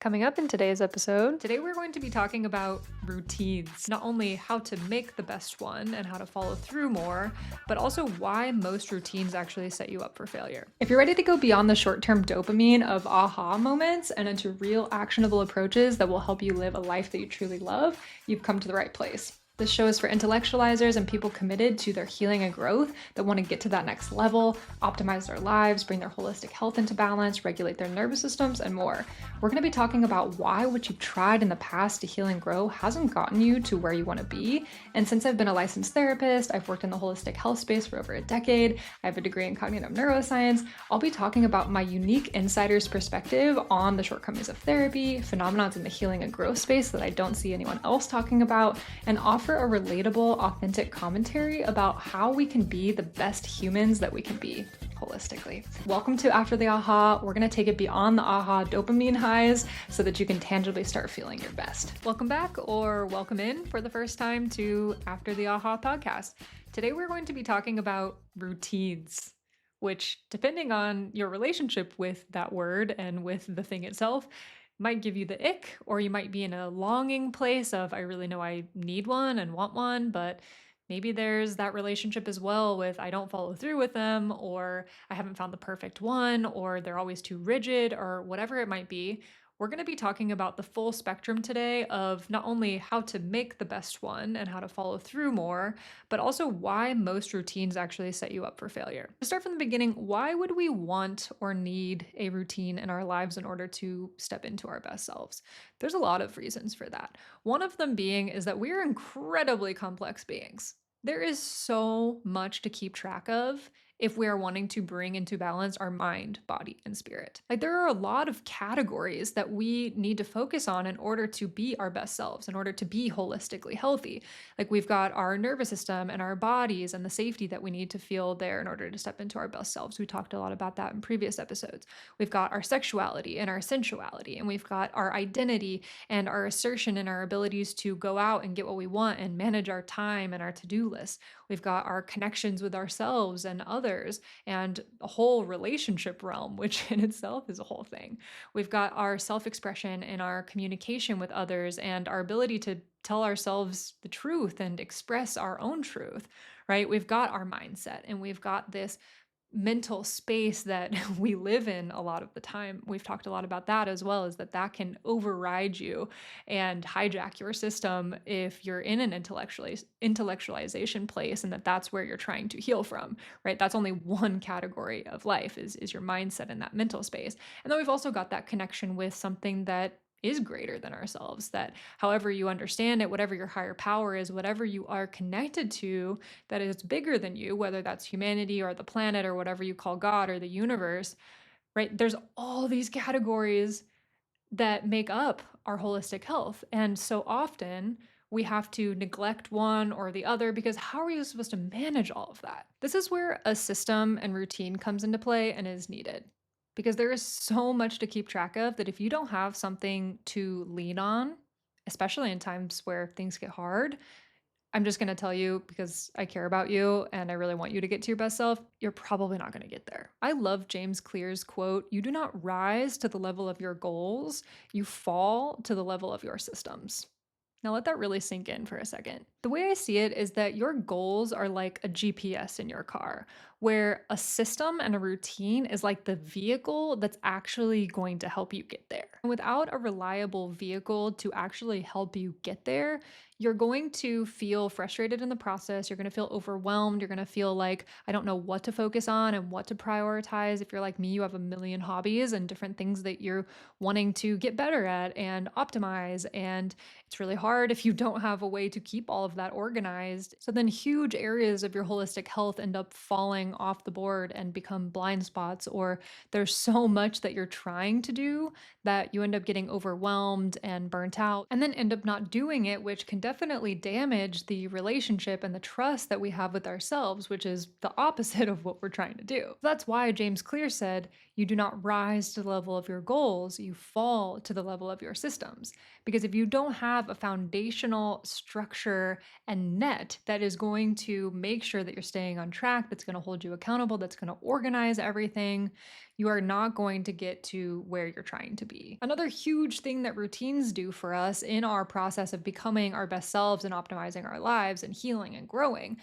Coming up in today's episode, today we're going to be talking about routines, not only how to make the best one and how to follow through more, but also why most routines actually set you up for failure. If you're ready to go beyond the short-term dopamine of aha moments and into real actionable approaches that will help you live a life that you truly love, you've come to the right place. This show is for intellectualizers and people committed to their healing and growth that want to get to that next level, optimize their lives, bring their holistic health into balance, regulate their nervous systems, and more. We're going to be talking about why what you've tried in the past to heal and grow hasn't gotten you to where you want to be. And since I've been a licensed therapist, I've worked in the holistic health space for over a decade, I have a degree in cognitive neuroscience, I'll be talking about my unique insider's perspective on the shortcomings of therapy, phenomena in the healing and growth space that I don't see anyone else talking about, and offer a relatable, authentic commentary about how we can be the best humans that we can be holistically. Welcome to After the Aha. We're going to take it beyond the aha dopamine highs so that you can tangibly start feeling your best. Welcome back, or welcome in for the first time to After the Aha podcast. Today we're going to be talking about routines, which, depending on your relationship with that word and with the thing itself, might give you the ick, or you might be in a longing place of, I really know I need one and want one, but maybe there's that relationship as well with I don't follow through with them, or I haven't found the perfect one, or they're always too rigid, or whatever it might be. We're going to be talking about the full spectrum today of not only how to make the best one and how to follow through more, but also why most routines actually set you up for failure. To start from the beginning, why would we want or need a routine in our lives in order to step into our best selves? There's a lot of reasons for that. One of them being is that we're incredibly complex beings. There is so much to keep track of if we are wanting to bring into balance our mind, body, and spirit. Like, there are a lot of categories that we need to focus on in order to be our best selves, in order to be holistically healthy. Like, we've got our nervous system and our bodies and the safety that we need to feel there in order to step into our best selves. We talked a lot about that in previous episodes. We've got our sexuality and our sensuality, and we've got our identity and our assertion and our abilities to go out and get what we want and manage our time and our to-do list. We've got our connections with ourselves and others, and a whole relationship realm, which in itself is a whole thing. We've got our self-expression and our communication with others and our ability to tell ourselves the truth and express our own truth, right? We've got our mindset, and we've got this mental space that we live in a lot of the time. We've talked a lot about that as well, is that that can override you and hijack your system if you're in an intellectualization place, and that's where you're trying to heal from, right? That's only one category of life is your mindset in that mental space. And then we've also got that connection with something that is greater than ourselves, that however you understand it, whatever your higher power is, whatever you are connected to, that is bigger than you, whether that's humanity or the planet or whatever you call God or the universe, right? There's all these categories that make up our holistic health. And so often we have to neglect one or the other, because how are you supposed to manage all of that? This is where a system and routine comes into play and is needed, because there is so much to keep track of that if you don't have something to lean on, especially in times where things get hard, I'm just going to tell you, because I care about you and I really want you to get to your best self, you're probably not going to get there. I love James Clear's quote, "You do not rise to the level of your goals, you fall to the level of your systems." Now let that really sink in for a second. The way I see it is that your goals are like a GPS in your car, where a system and a routine is like the vehicle that's actually going to help you get there. And without a reliable vehicle to actually help you get there, you're going to feel frustrated in the process. You're going to feel overwhelmed. You're going to feel like, I don't know what to focus on and what to prioritize. If you're like me, you have a million hobbies and different things that you're wanting to get better at and optimize. And it's really hard if you don't have a way to keep all of that organized. So then huge areas of your holistic health end up falling off the board and become blind spots, or there's so much that you're trying to do that you end up getting overwhelmed and burnt out, and then end up not doing it, which can definitely damage the relationship and the trust that we have with ourselves, which is the opposite of what we're trying to do. That's why James Clear said, "You do not rise to the level of your goals, you fall to the level of your systems." Because if you don't have a foundational structure and net that is going to make sure that you're staying on track, that's going to hold hold you accountable, that's going to organize everything, you are not going to get to where you're trying to be. Another huge thing that routines do for us in our process of becoming our best selves and optimizing our lives and healing and growing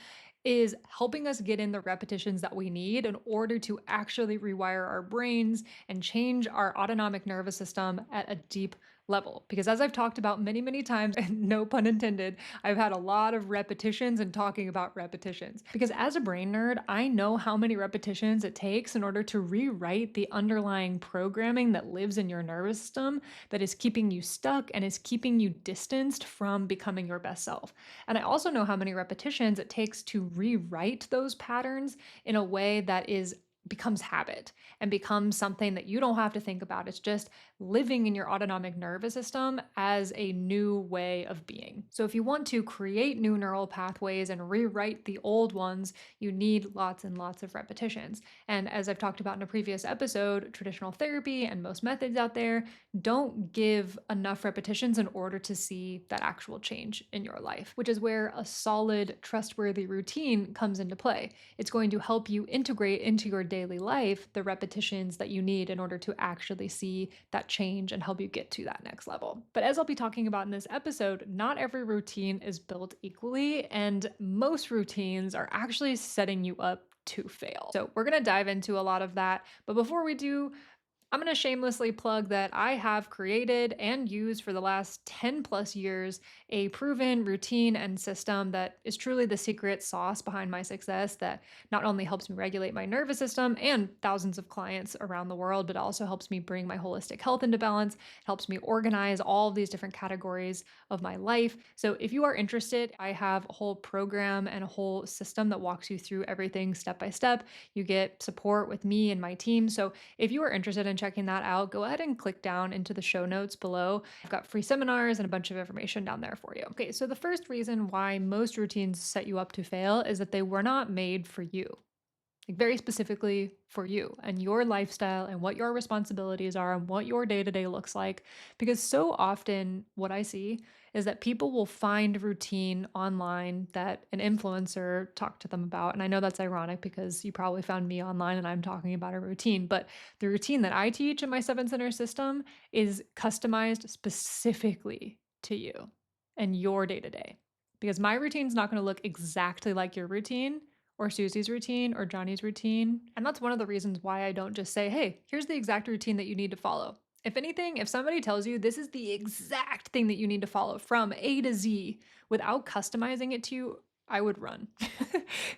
is helping us get in the repetitions that we need in order to actually rewire our brains and change our autonomic nervous system at a deep level. Because as I've talked about many, many times, and no pun intended, I've had a lot of repetitions and talking about repetitions. Because as a brain nerd, I know how many repetitions it takes in order to rewrite the underlying programming that lives in your nervous system that is keeping you stuck and is keeping you distanced from becoming your best self. And I also know how many repetitions it takes to rewrite those patterns in a way that becomes habit and becomes something that you don't have to think about. It's just living in your autonomic nervous system as a new way of being. So if you want to create new neural pathways and rewrite the old ones, you need lots and lots of repetitions. And as I've talked about in a previous episode, traditional therapy and most methods out there don't give enough repetitions in order to see that actual change in your life, which is where a solid, trustworthy routine comes into play. It's going to help you integrate into your daily life the repetitions that you need in order to actually see that change and help you get to that next level. But as I'll be talking about in this episode, not every routine is built equally, and most routines are actually setting you up to fail. So we're going to dive into a lot of that. But before we do, I'm going to shamelessly plug that I have created and used for the last 10 plus years a proven routine and system that is truly the secret sauce behind my success, that not only helps me regulate my nervous system and thousands of clients around the world, but also helps me bring my holistic health into balance, helps me organize all of these different categories of my life. So if you are interested, I have a whole program and a whole system that walks you through everything step by step. You get support with me and my team. So if you are interested in checking that out, go ahead and click down into the show notes below. I've got free seminars and a bunch of information down there for you. Okay, so the first reason why most routines set you up to fail is that they were not made for you. Like very specifically for you and your lifestyle and what your responsibilities are and what your day-to-day looks like. Because so often what I see is that people will find routine online that an influencer talked to them about. And I know that's ironic because you probably found me online and I'm talking about a routine, but the routine that I teach in my 7 center system is customized specifically to you and your day-to-day. Because my routine is not going to look exactly like your routine or Susie's routine or Johnny's routine. And that's one of the reasons why I don't just say, hey, here's the exact routine that you need to follow. If anything, if somebody tells you this is the exact thing that you need to follow from A to Z without customizing it to you, I would run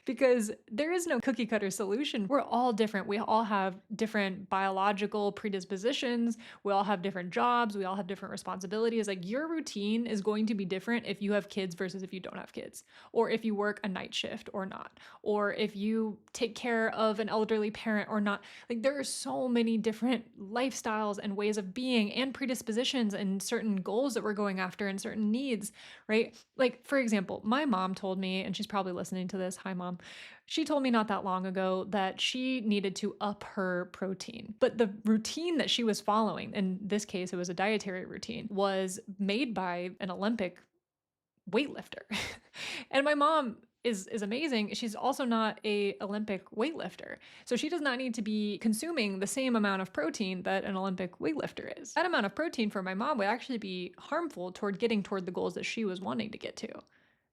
because there is no cookie cutter solution. We're all different. We all have different biological predispositions. We all have different jobs. We all have different responsibilities. Like your routine is going to be different if you have kids versus if you don't have kids, or if you work a night shift or not, or if you take care of an elderly parent or not. Like there are so many different lifestyles and ways of being and predispositions and certain goals that we're going after and certain needs, right? Like for example, my mom told me, and she's probably listening to this. Hi, Mom. She told me not that long ago that she needed to up her protein. But the routine that she was following, in this case, it was a dietary routine, was made by an Olympic weightlifter. And my mom is amazing. She's also not a Olympic weightlifter. So she does not need to be consuming the same amount of protein that an Olympic weightlifter is. That amount of protein for my mom would actually be harmful toward getting toward the goals that she was wanting to get to.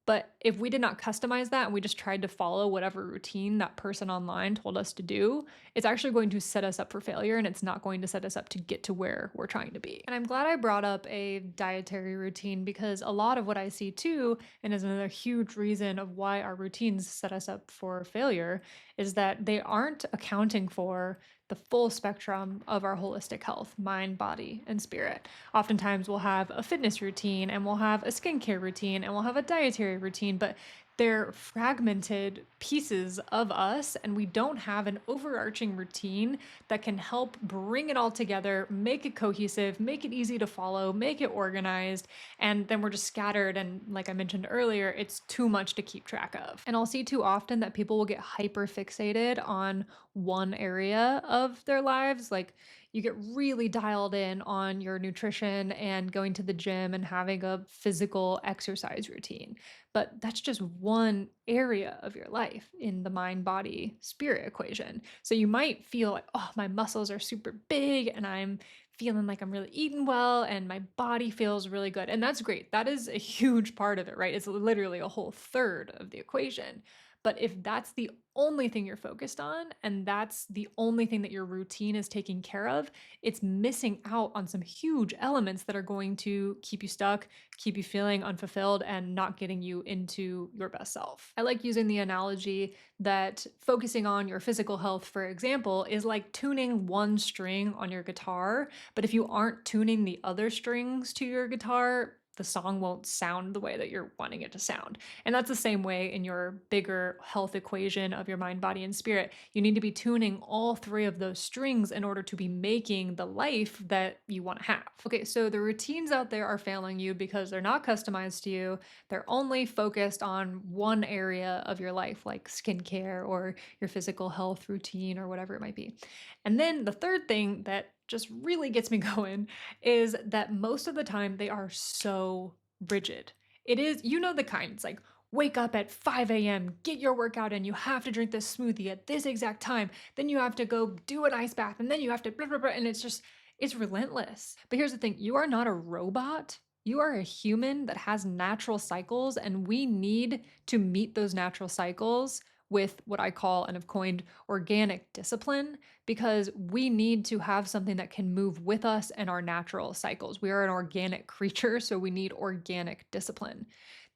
But if we did not customize that and we just tried to follow whatever routine that person online told us to do, it's actually going to set us up for failure and it's not going to set us up to get to where we're trying to be. And I'm glad I brought up a dietary routine because a lot of what I see too, and is another huge reason of why our routines set us up for failure, is that they aren't accounting for the full spectrum of our holistic health, mind, body, and spirit. Oftentimes we'll have a fitness routine and we'll have a skincare routine and we'll have a dietary routine, but they're fragmented pieces of us and we don't have an overarching routine that can help bring it all together, make it cohesive, make it easy to follow, make it organized, and then we're just scattered and like I mentioned earlier, it's too much to keep track of. And I'll see too often that people will get hyper fixated on one area of their lives. Like You get really dialed in on your nutrition and going to the gym and having a physical exercise routine. But that's just one area of your life in the mind, body, spirit equation. So you might feel like, oh, my muscles are super big and I'm feeling like I'm really eating well and my body feels really good. And that's great. That is a huge part of it, right? It's literally a whole third of the equation. But if that's the only thing you're focused on and that's the only thing that your routine is taking care of, it's missing out on some huge elements that are going to keep you stuck, keep you feeling unfulfilled, and not getting you into your best self. I like using the analogy that focusing on your physical health, for example, is like tuning one string on your guitar. But if you aren't tuning the other strings to your guitar, the song won't sound the way that you're wanting it to sound. And that's the same way in your bigger health equation of your mind, body, and spirit. You need to be tuning all three of those strings in order to be making the life that you want to have. Okay, so the routines out there are failing you because they're not customized to you. They're only focused on one area of your life, like skincare or your physical health routine or whatever it might be. And then the third thing that just really gets me going is that most of the time they are so rigid. It is, you know, the kind, it's like, wake up at 5 a.m., get your workout in, you have to drink this smoothie at this exact time, then you have to go do an ice bath, and then you have to blah, blah, blah, and it's just, it's relentless. But here's the thing, you are not a robot. You are a human that has natural cycles, and we need to meet those natural cycles with what I call and have coined organic discipline, because we need to have something that can move with us and our natural cycles. We are an organic creature, so we need organic discipline.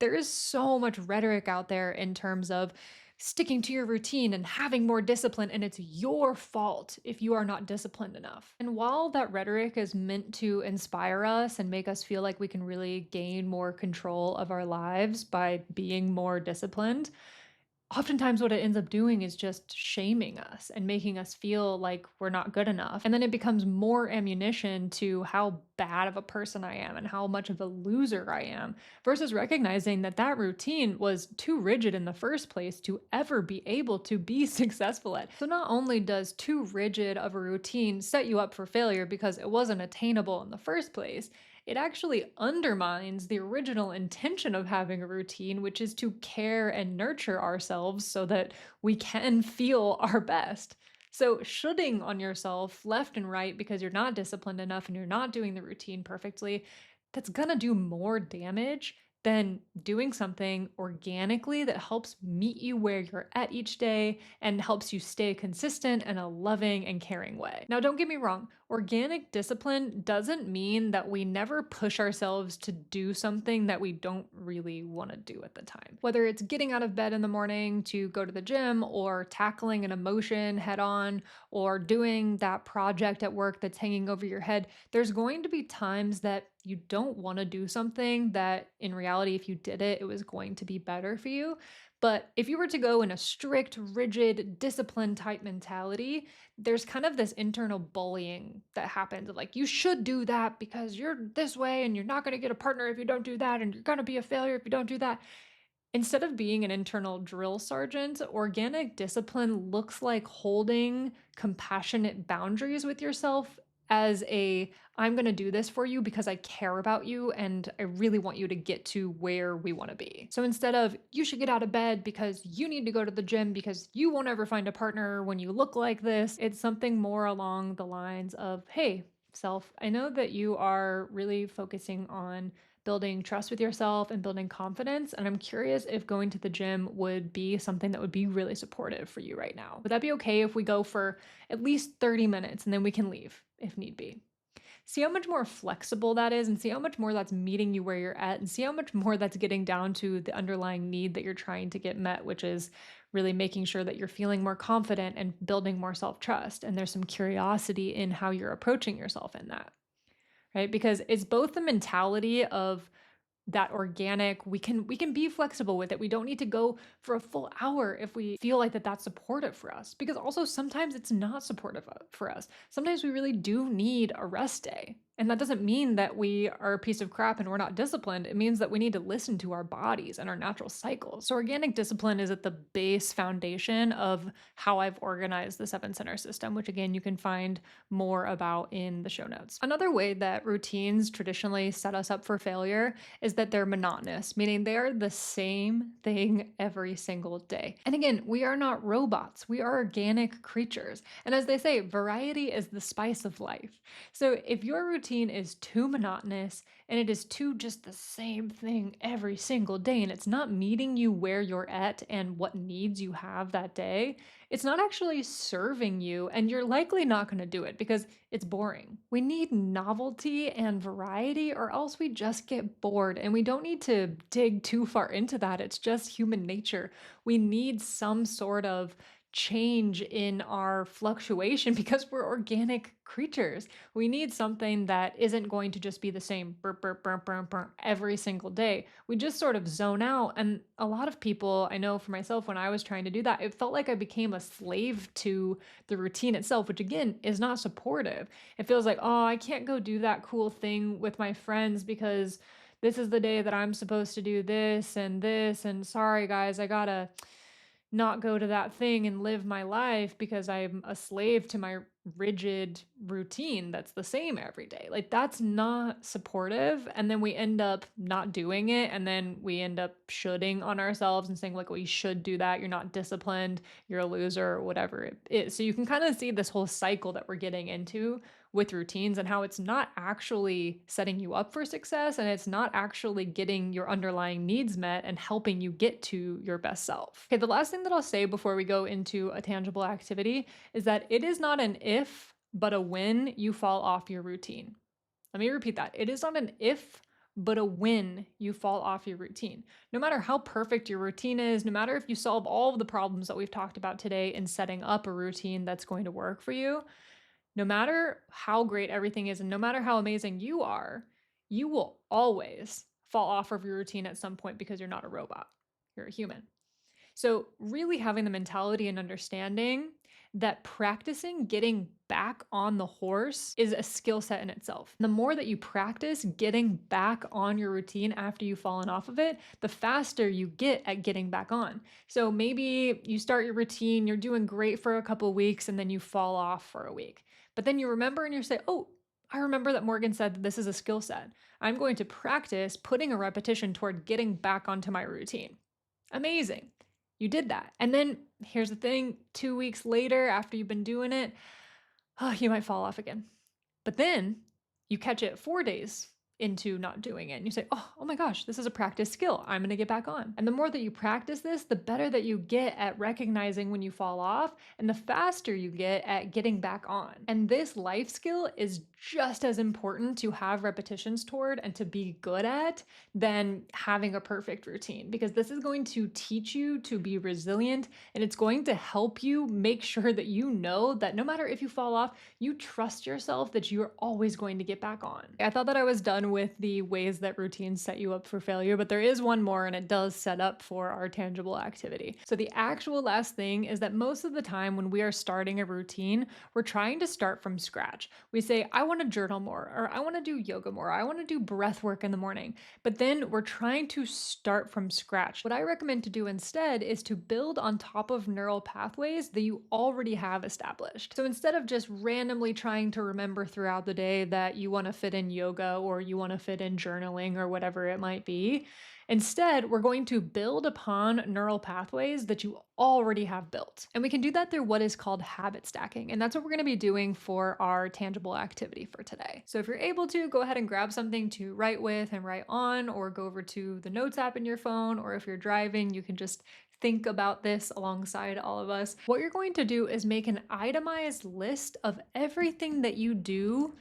There is so much rhetoric out there in terms of sticking to your routine and having more discipline, and it's your fault if you are not disciplined enough. And while that rhetoric is meant to inspire us and make us feel like we can really gain more control of our lives by being more disciplined, oftentimes what it ends up doing is just shaming us and making us feel like we're not good enough. And then it becomes more ammunition to how bad of a person I am and how much of a loser I am, versus recognizing that that routine was too rigid in the first place to ever be able to be successful at. So not only does too rigid of a routine set you up for failure because it wasn't attainable in the first place, it actually undermines the original intention of having a routine, which is to care and nurture ourselves so that we can feel our best. So, shoulding on yourself left and right because you're not disciplined enough and you're not doing the routine perfectly, that's gonna do more damage than doing something organically that helps meet you where you're at each day and helps you stay consistent in a loving and caring way. Now, don't get me wrong, organic discipline doesn't mean that we never push ourselves to do something that we don't really want to do at the time. Whether it's getting out of bed in the morning to go to the gym, or tackling an emotion head on, or doing that project at work that's hanging over your head, there's going to be times that you don't want to do something that in reality, if you did it, it was going to be better for you. But if you were to go in a strict, rigid, discipline type mentality, there's kind of this internal bullying that happens of like, you should do that because you're this way and you're not going to get a partner if you don't do that, and you're going to be a failure if you don't do that. Instead of being an internal drill sergeant, organic discipline looks like holding compassionate boundaries with yourself as a, I'm going to do this for you because I care about you and I really want you to get to where we want to be. So instead of, you should get out of bed because you need to go to the gym because you won't ever find a partner when you look like this, it's something more along the lines of, hey, self, I know that you are really focusing on building trust with yourself and building confidence. And I'm curious if going to the gym would be something that would be really supportive for you right now. Would that be okay if we go for at least 30 minutes and then we can leave if need be? See how much more flexible that is, and see how much more that's meeting you where you're at, and see how much more that's getting down to the underlying need that you're trying to get met, which is really making sure that you're feeling more confident and building more self-trust. And there's some curiosity in how you're approaching yourself in that. Right? Because it's both the mentality of that organic, we can be flexible with it. We don't need to go for a full hour if we feel like that's supportive for us. Because also sometimes it's not supportive for us. Sometimes we really do need a rest day. And that doesn't mean that we are a piece of crap and we're not disciplined. It means that we need to listen to our bodies and our natural cycles. So organic discipline is at the base foundation of how I've organized the seven center system, which again, you can find more about in the show notes. Another way that routines traditionally set us up for failure is that they're monotonous, meaning they are the same thing every single day. And again, we are not robots. We are organic creatures. And as they say, variety is the spice of life. So if your routine is too monotonous and it is too just the same thing every single day and it's not meeting you where you're at and what needs you have that day, it's not actually serving you and you're likely not going to do it because it's boring. We need novelty and variety or else we just get bored, and we don't need to dig too far into that. It's just human nature. We need some sort of change in our fluctuation because we're organic creatures. We need something that isn't going to just be the same burp, burp, burp, burp, burp every single day. We just sort of zone out. And a lot of people, I know for myself, when I was trying to do that, it felt like I became a slave to the routine itself, which again is not supportive. It feels like, oh, I can't go do that cool thing with my friends because this is the day that I'm supposed to do this. And sorry guys, I gotta not go to that thing and live my life because I'm a slave to my rigid routine that's the same every day. Like, that's not supportive. And then we end up not doing it. And then we end up shoulding on ourselves and saying, like, well, you should do that. You're not disciplined. You're a loser, or whatever it is. So you can kind of see this whole cycle that we're getting into with routines and how it's not actually setting you up for success and it's not actually getting your underlying needs met and helping you get to your best self. Okay, the last thing that I'll say before we go into a tangible activity is that it is not an if, but a when you fall off your routine. Let me repeat that. It is not an if, but a when you fall off your routine. No matter how perfect your routine is, no matter if you solve all of the problems that we've talked about today in setting up a routine that's going to work for you, no matter how great everything is and no matter how amazing you are, you will always fall off of your routine at some point because you're not a robot. You're a human. So really having the mentality and understanding that practicing getting back on the horse is a skill set in itself. The more that you practice getting back on your routine after you've fallen off of it, the faster you get at getting back on. So maybe you start your routine, you're doing great for a couple of weeks, and then you fall off for a week. But then you remember and you say, oh, I remember that Morgan said that this is a skill set. I'm going to practice putting a repetition toward getting back onto my routine. Amazing. You did that. And then here's the thing, 2 weeks later, after you've been doing it, you might fall off again. But then you catch it 4 days into not doing it. And you say, oh my gosh, this is a practice skill. I'm going to get back on. And the more that you practice this, the better that you get at recognizing when you fall off and the faster you get at getting back on. And this life skill is just as important to have repetitions toward and to be good at than having a perfect routine, because this is going to teach you to be resilient and it's going to help you make sure that you know that no matter if you fall off, you trust yourself that you're always going to get back on. I thought that I was done with the ways that routines set you up for failure, but there is one more and it does set up for our tangible activity. So the actual last thing is that most of the time when we are starting a routine, we're trying to start from scratch. We say, I want to journal more, or I want to do yoga more, I want to do breath work in the morning, but then we're trying to start from scratch. What I recommend to do instead is to build on top of neural pathways that you already have established. So instead of just randomly trying to remember throughout the day that you want to fit in yoga or you want to fit in journaling or whatever it might be, instead, we're going to build upon neural pathways that you already have built. And we can do that through what is called habit stacking. And that's what we're going to be doing for our tangible activity for today. So if you're able to, go ahead and grab something to write with and write on, or go over to the notes app in your phone, or if you're driving, you can just think about this alongside all of us. What you're going to do is make an itemized list of everything that you do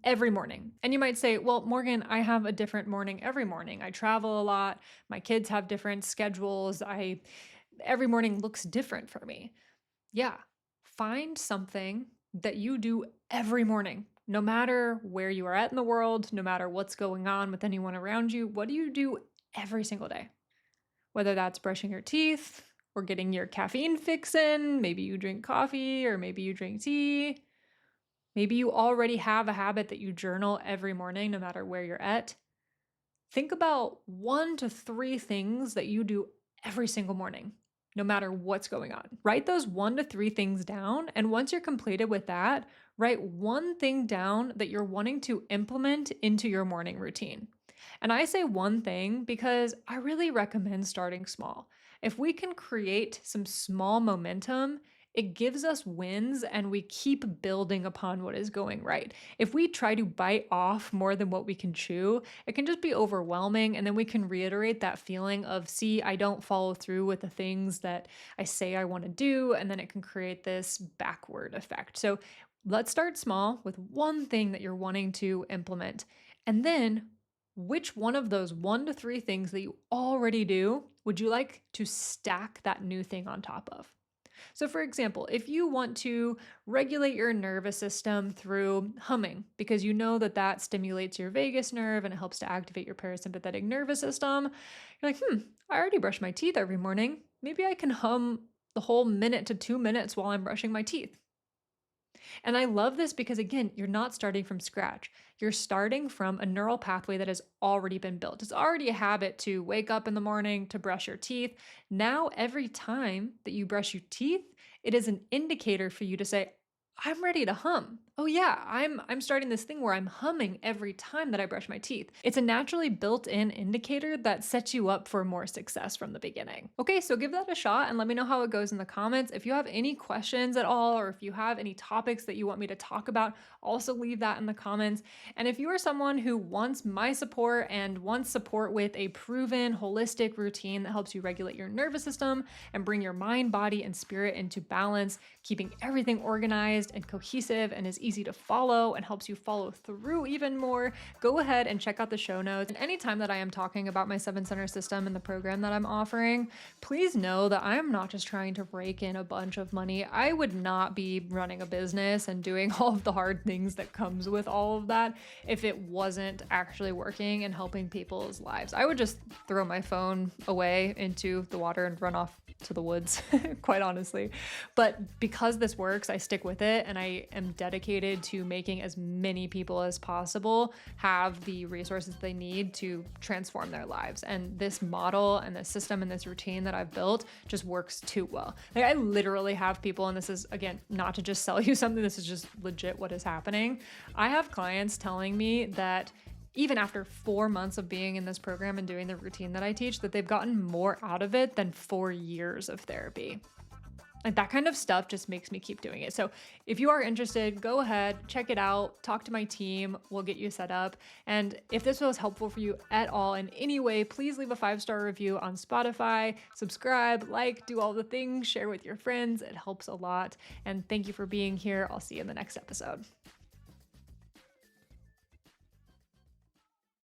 every morning. And you might say, well, Morgan, I have a different morning every morning. I travel a lot. My kids have different schedules. Every morning looks different for me. Yeah. Find something that you do every morning, no matter where you are at in the world, no matter what's going on with anyone around you. What do you do every single day? Whether that's brushing your teeth or getting your caffeine fix in, maybe you drink coffee or maybe you drink tea. Maybe you already have a habit that you journal every morning, no matter where you're at. Think about 1 to 3 things that you do every single morning, no matter what's going on. Write those 1 to 3 things down. And once you're completed with that, write one thing down that you're wanting to implement into your morning routine. And I say one thing because I really recommend starting small. If we can create some small momentum, it gives us wins and we keep building upon what is going right. If we try to bite off more than what we can chew, it can just be overwhelming. And then we can reiterate that feeling of, see, I don't follow through with the things that I say I want to do. And then it can create this backward effect. So let's start small with one thing that you're wanting to implement. And then which one of those 1 to 3 things that you already do would you like to stack that new thing on top of? So, for example, if you want to regulate your nervous system through humming, because you know that that stimulates your vagus nerve and it helps to activate your parasympathetic nervous system, you're like, I already brush my teeth every morning. Maybe I can hum the whole minute to 2 minutes while I'm brushing my teeth. And I love this because, again, you're not starting from scratch. You're starting from a neural pathway that has already been built. It's already a habit to wake up in the morning to brush your teeth. Now, every time that you brush your teeth, it is an indicator for you to say, I'm ready to hum. Oh yeah, I'm starting this thing where I'm humming every time that I brush my teeth. It's a naturally built-in indicator that sets you up for more success from the beginning. Okay, so give that a shot and let me know how it goes in the comments. If you have any questions at all, or if you have any topics that you want me to talk about, also leave that in the comments. And if you are someone who wants my support and wants support with a proven holistic routine that helps you regulate your nervous system and bring your mind, body, and spirit into balance, keeping everything organized and cohesive and is easy to follow and helps you follow through even more, go ahead and check out the show notes. And anytime that I am talking about my 7-center system and the program that I'm offering, please know that I am not just trying to rake in a bunch of money. I would not be running a business and doing all of the hard things that comes with all of that if it wasn't actually working and helping people's lives. I would just throw my phone away into the water and run off to the woods, quite honestly. But because this works, I stick with it and I am dedicated to making as many people as possible have the resources they need to transform their lives. And this model and this system and this routine that I've built just works too well. Like, I literally have people, and this is, again, not to just sell you something, this is just legit what is happening. I have clients telling me that even after 4 months of being in this program and doing the routine that I teach, that they've gotten more out of it than 4 years of therapy. Like, that kind of stuff just makes me keep doing it. So if you are interested, go ahead, check it out, talk to my team, we'll get you set up. And if this was helpful for you at all in any way, please leave a 5-star review on Spotify, subscribe, like, do all the things, share with your friends. It helps a lot. And thank you for being here. I'll see you in the next episode.